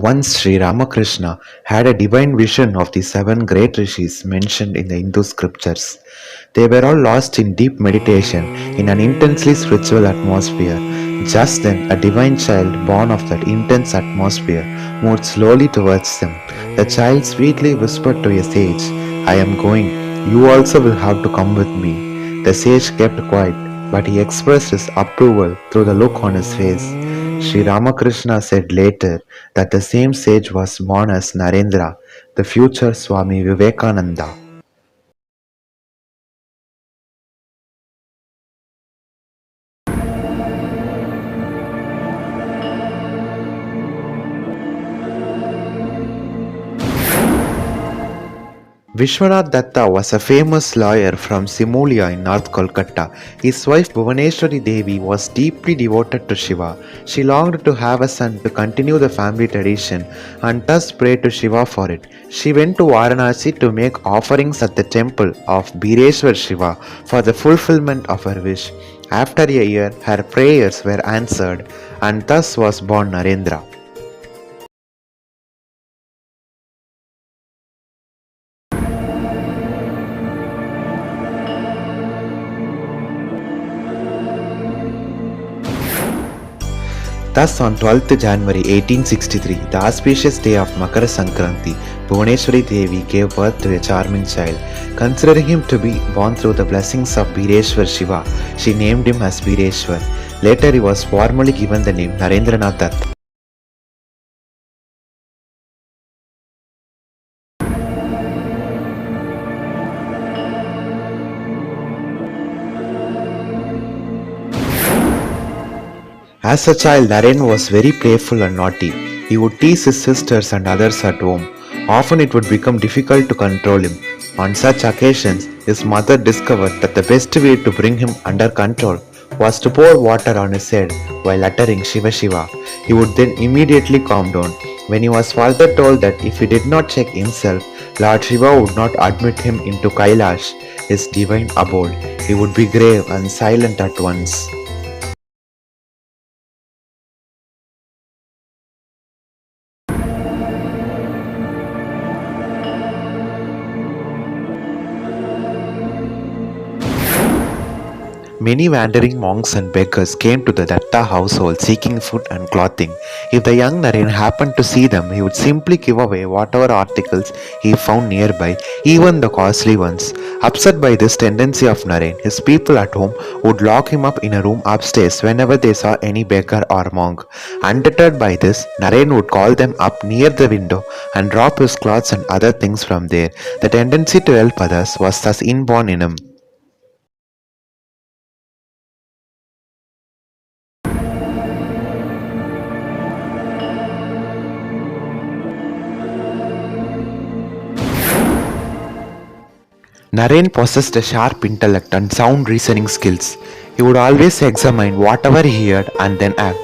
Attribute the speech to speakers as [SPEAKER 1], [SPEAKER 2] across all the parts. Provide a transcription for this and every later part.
[SPEAKER 1] Once Sri Ramakrishna had a divine vision of the seven great rishis mentioned in the Hindu scriptures. They were all lost in deep meditation in an intensely spiritual atmosphere. Just then, a divine child born of that intense atmosphere moved slowly towards them. The child sweetly whispered to a sage, I am going. You also will have to come with me. The sage kept quiet, but he expressed his approval through the look on his face. Sri Ramakrishna said later that the same sage was born as Narendra, the future Swami Vivekananda. Vishwanath Datta was a famous lawyer from Simulia in North Kolkata. His wife Bhuvaneshwari Devi was deeply devoted to Shiva. She longed to have a son to continue the family tradition and thus prayed to Shiva for it. She went to Varanasi to make offerings at the temple of Bireshwar Shiva for the fulfillment of her wish. After a year, her prayers were answered and thus was born Narendra. Thus, on 12th January 1863, the auspicious day of Makara Sankranti, Bhuvaneshwari Devi gave birth to a charming child. Considering him to be born through the blessings of Bireshwar Shiva, she named him as Bireshwar. Later, he was formally given the name Narendranath Dutt. As a child, Naren was very playful and naughty. He would tease his sisters and others at home. Often it would become difficult to control him. On such occasions, his mother discovered that the best way to bring him under control was to pour water on his head while uttering Shiva Shiva. He would then immediately calm down. When he was further told that if he did not check himself, Lord Shiva would not admit him into Kailash, his divine abode. He would be grave and silent at once. Many wandering monks and beggars came to the Datta household seeking food and clothing. If the young Naren happened to see them, he would simply give away whatever articles he found nearby, even the costly ones. Upset by this tendency of Naren, his people at home would lock him up in a room upstairs whenever they saw any beggar or monk. Undeterred by this, Naren would call them up near the window and drop his clothes and other things from there. The tendency to help others was thus inborn in him. Naren possessed a sharp intellect and sound reasoning skills. He would always examine whatever he heard and then act.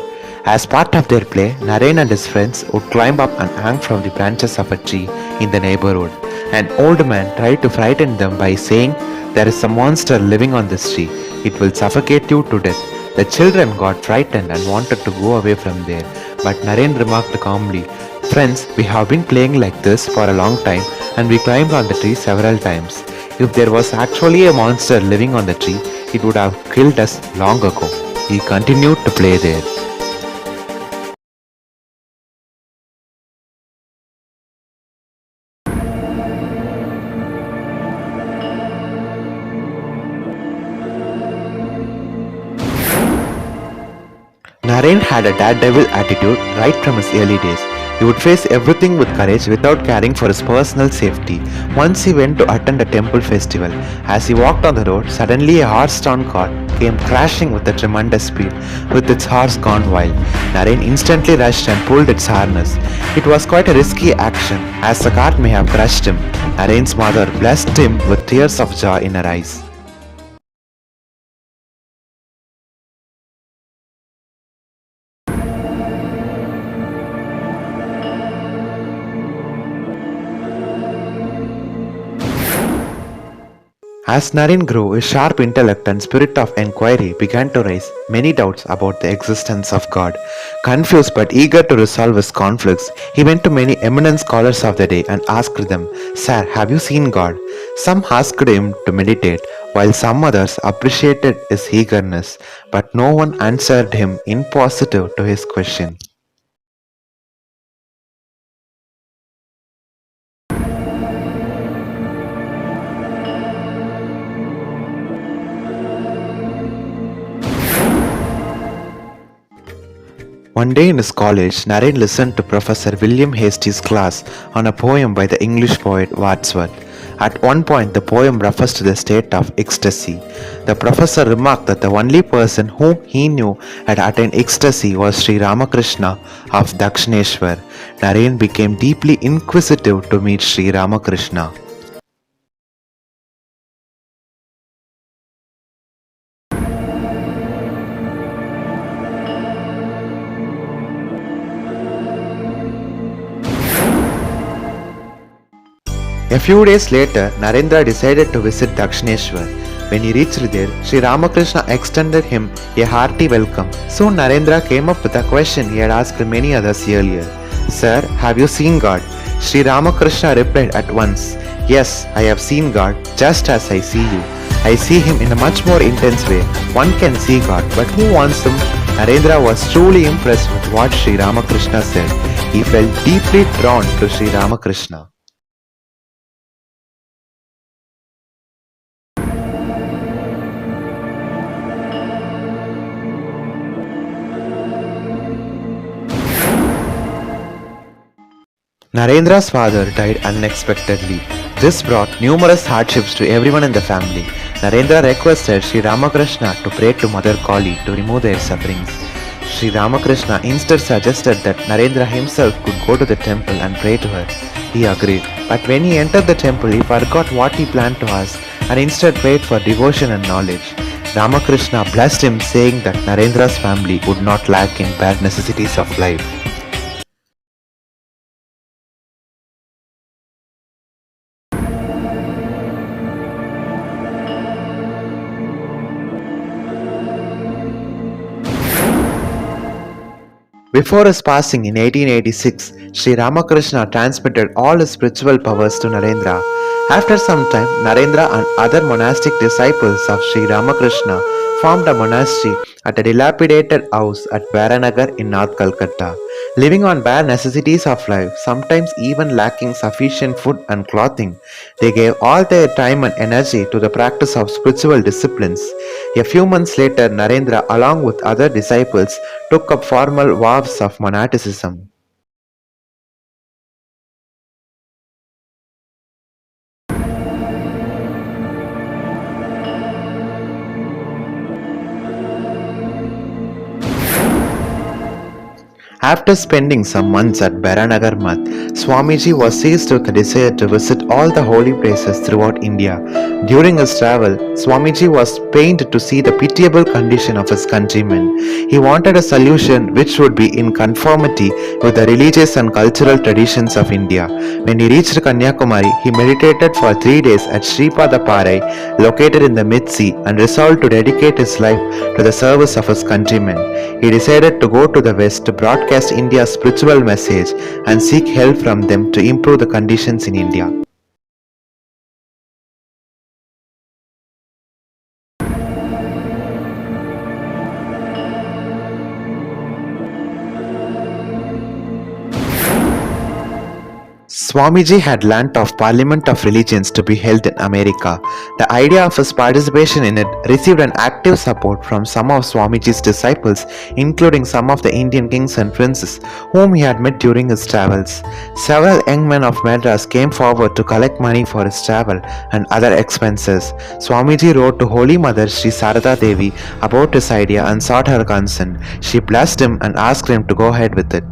[SPEAKER 1] As part of their play, Naren and his friends would climb up and hang from the branches of a tree in the neighborhood. An old man tried to frighten them by saying, There is a monster living on this tree. It will suffocate you to death. The children got frightened and wanted to go away from there. But Naren remarked calmly, Friends, we have been playing like this for a long time and we climbed on the tree several times. If there was actually a monster living on the tree, it would have killed us long ago. He continued to play there. Naren had a daredevil attitude right from his early days. He would face everything with courage without caring for his personal safety. Once he went to attend a temple festival. As he walked on the road, suddenly a horse-drawn cart came crashing with a tremendous speed, with its horse gone wild. Naren instantly rushed and pulled its harness. It was quite a risky action, as the cart may have crushed him. Naren's mother blessed him with tears of joy in her eyes. As Naren grew, his sharp intellect and spirit of inquiry began to raise many doubts about the existence of God. Confused but eager to resolve his conflicts, he went to many eminent scholars of the day and asked them, "Sir, have you seen God?" Some asked him to meditate, while some others appreciated his eagerness, but no one answered him in positive to his question. One day in his college, Naren listened to Professor William Hasty's class on a poem by the English poet Wordsworth. At one point, the poem refers to the state of ecstasy. The professor remarked that the only person whom he knew had attained ecstasy was Sri Ramakrishna of Dakshineshwar. Naren became deeply inquisitive to meet Sri Ramakrishna. A few days later, Narendra decided to visit Dakshineshwar. When he reached there, Sri Ramakrishna extended him a hearty welcome. Soon Narendra came up with a question he had asked many others earlier. "Sir, have you seen God?" Sri Ramakrishna replied at once, "Yes, I have seen God, just as I see you. I see him in a much more intense way. One can see God, but who wants him?" Narendra was truly impressed with what Sri Ramakrishna said. He felt deeply drawn to Sri Ramakrishna. Narendra's father died unexpectedly. This brought numerous hardships to everyone in the family. Narendra requested Sri Ramakrishna to pray to Mother Kali to remove their sufferings. Sri Ramakrishna instead suggested that Narendra himself could go to the temple and pray to her. He agreed, but when he entered the temple, he forgot what he planned to ask and instead prayed for devotion and knowledge. Ramakrishna blessed him, saying that Narendra's family would not lack in bare necessities of life. Before his passing in 1886, Sri Ramakrishna transmitted all his spiritual powers to Narendra. After some time, Narendra and other monastic disciples of Sri Ramakrishna formed a monastery at a dilapidated house at Varanagar in North Calcutta. Living on bare necessities of life, sometimes even lacking sufficient food and clothing, they gave all their time and energy to the practice of spiritual disciplines. A few months later, Narendra, along with other disciples, took up formal vows of monasticism. After spending some months at Baranagar Math, Swamiji was seized with a desire to visit all the holy places throughout India. During his travel, Swamiji was pained to see the pitiable condition of his countrymen. He wanted a solution which would be in conformity with the religious and cultural traditions of India. When he reached Kanyakumari, he meditated for 3 days at Sripada Parai, located in the mid-sea, and resolved to dedicate his life to the service of his countrymen. He decided to go to the west to broadcast India's spiritual message and seek help from them to improve the conditions in India. Swamiji had learnt of Parliament of Religions to be held in America. The idea of his participation in it received an active support from some of Swamiji's disciples, including some of the Indian kings and princes whom he had met during his travels. Several young men of Madras came forward to collect money for his travel and other expenses. Swamiji wrote to Holy Mother Sri Sarada Devi about his idea and sought her consent. She blessed him and asked him to go ahead with it.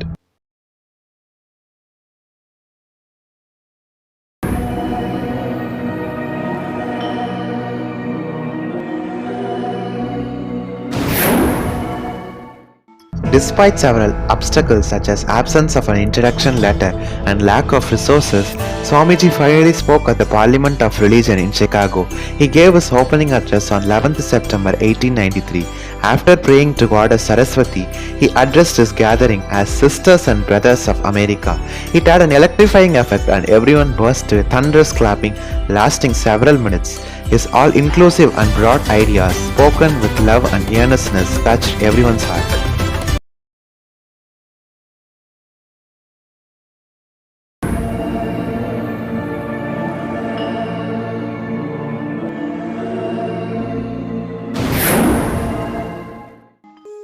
[SPEAKER 1] Despite several obstacles such as absence of an introduction letter and lack of resources, Swamiji finally spoke at the Parliament of Religion in Chicago. He gave his opening address on 11th September 1893. After praying to Goddess Saraswati, he addressed his gathering as Sisters and Brothers of America. It had an electrifying effect and everyone burst into a thunderous clapping lasting several minutes. His all-inclusive and broad ideas, spoken with love and earnestness, touched everyone's heart.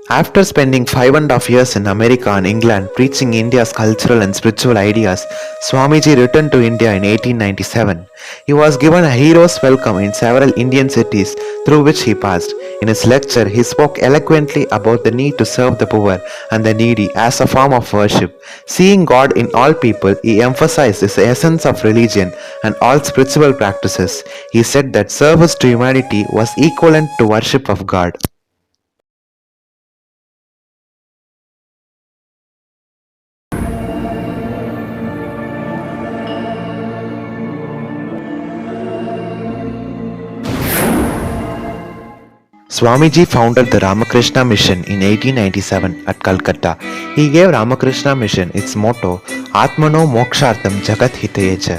[SPEAKER 1] After spending 5.5 years in America and England preaching India's cultural and spiritual ideas, Swamiji returned to India in 1897. He was given a hero's welcome in several Indian cities through which he passed. In his lecture, he spoke eloquently about the need to serve the poor and the needy as a form of worship. Seeing God in all people, he emphasized the essence of religion and all spiritual practices. He said that service to humanity was equivalent to worship of God. Swamiji founded the Ramakrishna Mission in 1897 at Calcutta. He gave Ramakrishna Mission its motto, Atmano Mokshartham Jagat Hitayecha.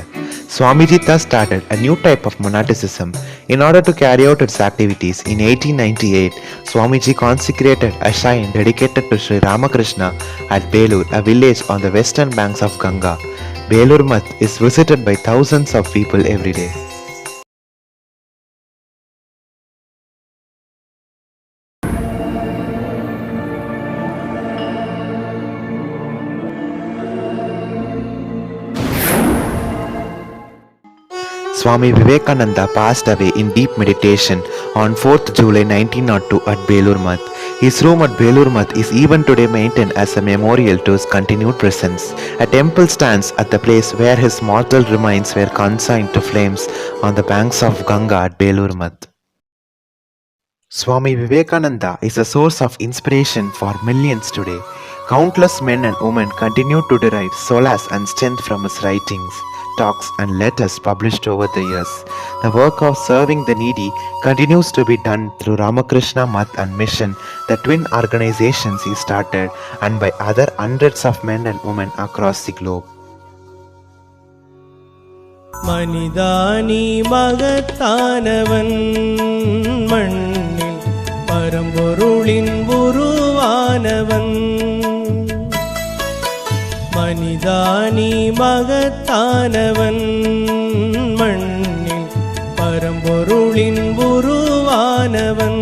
[SPEAKER 1] Swamiji thus started a new type of monasticism. In order to carry out its activities, in 1898, Swamiji consecrated a shrine dedicated to Sri Ramakrishna at Belur, a village on the western banks of Ganga. Belur Math is visited by thousands of people every day. Swami Vivekananda passed away in deep meditation on 4th July 1902 at Belur Math. His room at Belur Math is even today maintained as a memorial to his continued presence. A temple stands at the place where his mortal remains were consigned to flames on the banks of Ganga at Belur Math. Swami Vivekananda is a source of inspiration for millions today. Countless men and women continue to derive solace and strength from his writings, talks and letters published over the years. The work of serving the needy continues to be done through Ramakrishna Math and Mission, the twin organizations he started, and by other hundreds of men and women across the globe.
[SPEAKER 2] மனிதானி மகத்தானவன் மண்ணில் பரம்பொருளின் உருவானவன் மனிதானி மகத்தானவன் மண்ணில் பரம்பொருளின் உருவானவன்